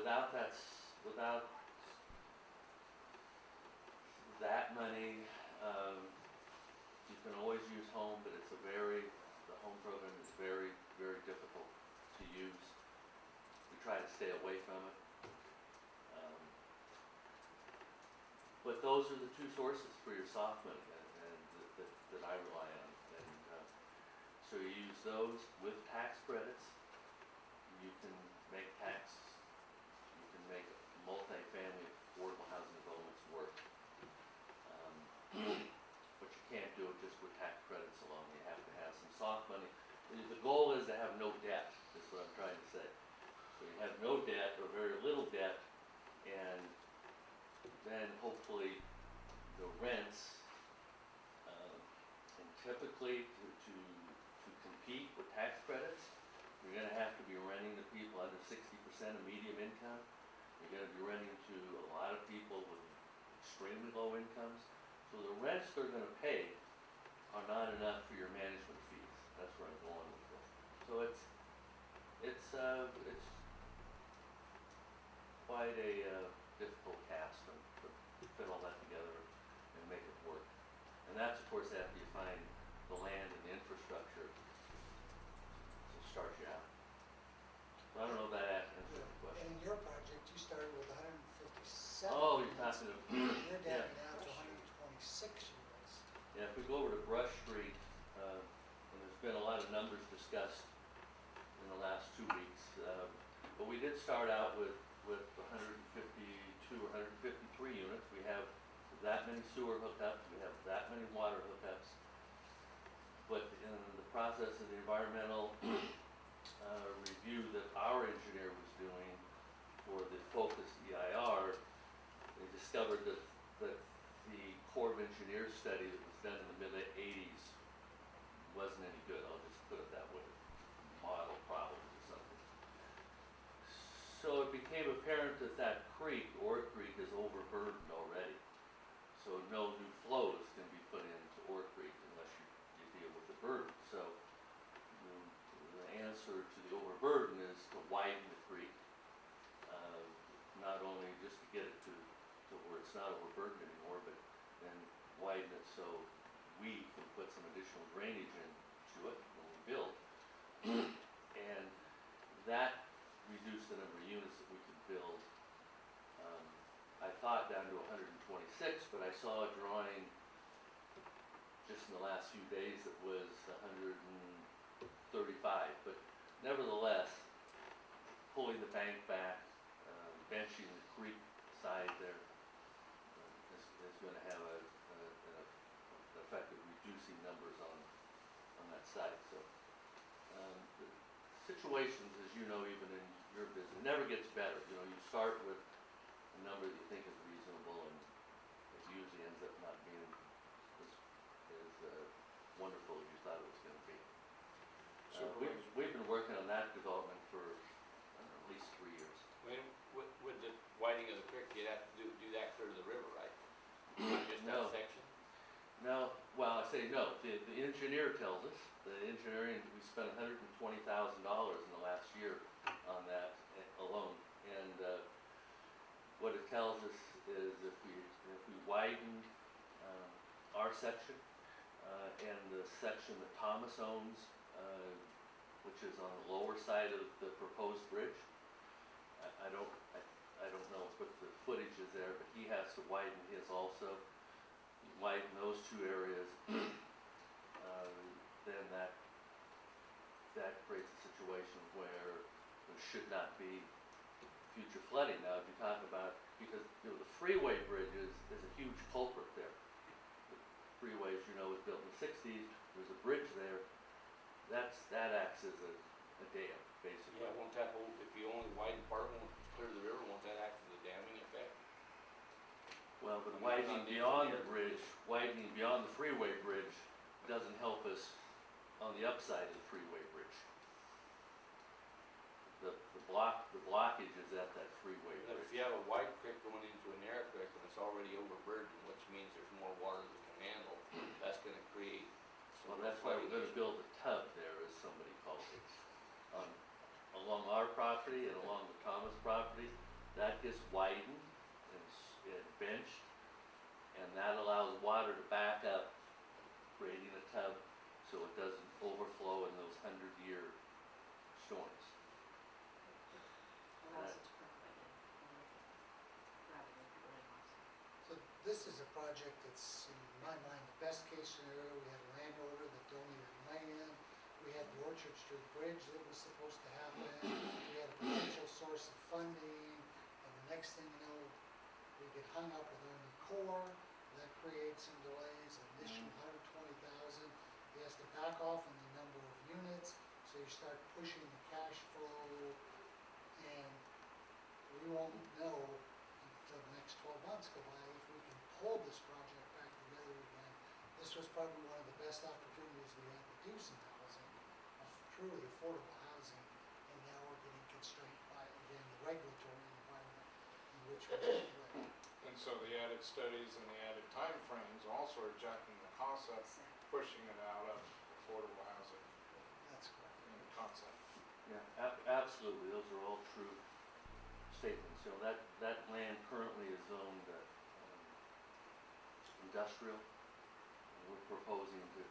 without without that money, you can always use home, but the home program is very, very difficult to use. We try to stay away from it. But those are the two sources for your soft money and that I rely on. And so you use those with tax credits. You can make multi-family affordable housing developments work. But you can't do it just with tax credits alone. You have to have some soft money. The goal is to have no debt, is what I'm trying to say. So you have no debt or very little debt, and then hopefully the rents, and typically to compete with tax credits, you're going to have to be renting to people under 60% of medium income. You're going to be renting to a lot of people with extremely low incomes. So the rents they're going to pay are not enough for your management fees. That's where I'm going with this. So it's quite a difficult task to fit all that together and make it work. And that's, of course, after you find the land and the infrastructure to start you out. So I don't know if that answers the question. In your project, you started with 157. Oh, you're talking of, You're down yeah. now to 126 units. Yeah, if we go over to Brush Street, and there's been a lot of numbers discussed in the last 2 weeks, but we did start out with 152 or 153 units. We have that many sewer hookups, we have that many water hookups, but in the process of the environmental review that our engineer was doing for the focused EIR, they discovered that the Corps of Engineers study that was done in the mid-80s wasn't any good. I'll just put it that way. Model problems or something. So it became apparent that that creek, Ore Creek, is overburdened already. So no new flows can be put into Ore Creek unless you deal with the burden. So the answer to the overburden is to widen the creek, not only just to get it to where it's not overburdened anymore, but then widen it so we can put some additional drainage into it when we build. And that reduced the number of units that we could build. I thought down to 126, but I saw a drawing just in the last few days that was 135. But nevertheless, pulling the bank back, benching the creek side there is going to have an effect of reducing numbers on that side. So the situations, as you know, even in your business, it never gets better. You know, you start with a number that you think is reasonable, and it usually ends up not being as wonderful as you thought it was going to be. We've been working on that development for at least 3 years. When, with the widening of the creek, you'd have to do that clear to the river, right? Not just No. that section? No, well, I say no. The engineer tells us, we spent $120,000 in the last year on that alone. And what it tells us is if we widen our section and the section that Thomas owns, which is on the lower side of the proposed bridge, I don't know what the footage is there, but he has to widen his also. You widen those two areas, then that creates a situation where there should not be future flooding. Now, if you talk about, because the freeway bridge is a huge culprit there. The freeway, as you know, was built in the 60s. There's a bridge there. That acts as a dam, basically. Yeah, won't that hold, if you only widen part, won't clear to the river, won't that act as a damming effect? Well, but widening beyond the bridge, widening beyond the freeway bridge doesn't help us on the upside of the freeway bridge. The blockage is at that freeway But bridge. if you have a wide creek going into a narrow creek and it's already overburdened, which means there's more water than it can handle, that's gonna create some. Well, that's why we're going to build a tub there, as somebody calls it, along our property and along the Thomas property. project that's, in my mind, the best case scenario. We had a landowner that donated land. We had the Orchard Street Bridge that was supposed to happen. We had a potential source of funding, and the next thing you know, we get hung up with Army Corps. That creates some delays, additional $120,000. He has to back off on the number of units, so you start pushing the cash flow, and we won't know until the next 12 months go by if we can pull this project back together again. This was probably one of the best opportunities we had to do some housing, of truly affordable housing, and now we're getting constrained by, again, the regulatory environment in which we operate. And so the added studies and the added timeframes also are jacking the cost up, pushing it out of affordable housing That's correct. in the concept. Yeah, absolutely, those are all true statements. You know, that land currently is zoned industrial, and we're proposing to